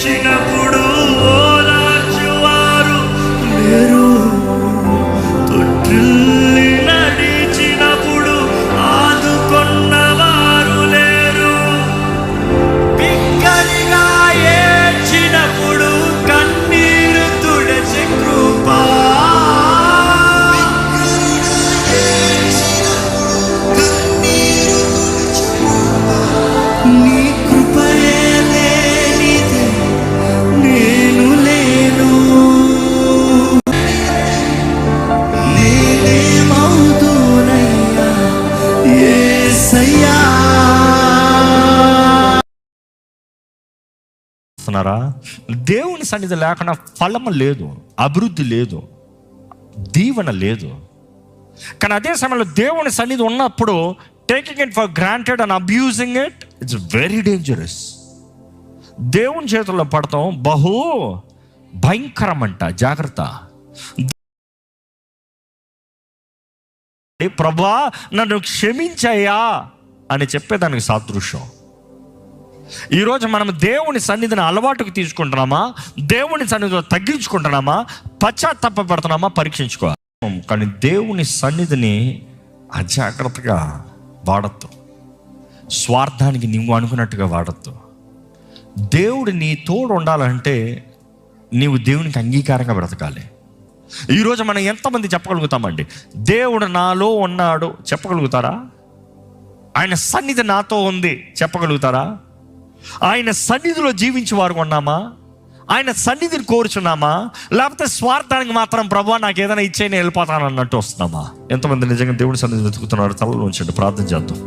ఏడ్చినప్పుడు ఓదార్చువారు లేరు, తొట్టిల్లి నడిచినప్పుడు ఆదుకొన్నవారు లేరు, బిగ్గరగా ఏడ్చినప్పుడు కన్నీరు తుడిచి కృపా, నీ కృపయే లేనిదే నేను లేను, నేనేమవుదునయ్యా యేసయ్యా. దేవుని సన్నిధి లేకుండా ఫలము లేదు, అభివృద్ధి లేదు, దీవెన లేదు. కానీ అదే సమయంలో దేవుని సన్నిధి ఉన్నప్పుడు taking it for granted and abusing it, it's very dangerous. దేవుని చేతుల్లో పడతాం బహు భయంకరం అంట, జాగ్రత్త. ప్రభా నన్ను క్షమించయ్యా అని చెప్పేదానికి సాదృశ్యం. ఈరోజు మనం దేవుని సన్నిధిని అలవాటుకు తీసుకుంటున్నామా, దేవుని సన్నిధిలో తగ్గించుకుంటున్నామా, పశ్చాత్తాపడుతున్నామా పరీక్షించుకోవాలి. కానీ దేవుని సన్నిధిని అజాగ్రత్తగా వాడద్దు, స్వార్థానికి నువ్వు అనుకున్నట్టుగా వాడద్దు. దేవుడు నీ తోడు ఉండాలంటే నీవు దేవునికి అంగీకారంగా బ్రతకాలి. ఈరోజు మనం ఎంతమంది చెప్పగలుగుతామండి దేవుడు నాలో ఉన్నాడు చెప్పగలుగుతారా? ఆయన సన్నిధి నాతో ఉంది చెప్పగలుగుతారా? ఆయన సన్నిధిలో జీవించే వారు ఉన్నామా? ఆయన సన్నిధిని కోరుచున్నామా? లేకపోతే స్వార్థానికి మాత్రం ప్రభువా నాకు ఏదైనా ఇచ్చే నేను వెళ్ళిపోతాను అన్నట్టు వస్తున్నామా? ఎంతమంది నిజంగా దేవుని సన్నిధిని వెతుకుతున్నారు? తలలో ఉంచండి, ప్రార్థన చేద్దాం.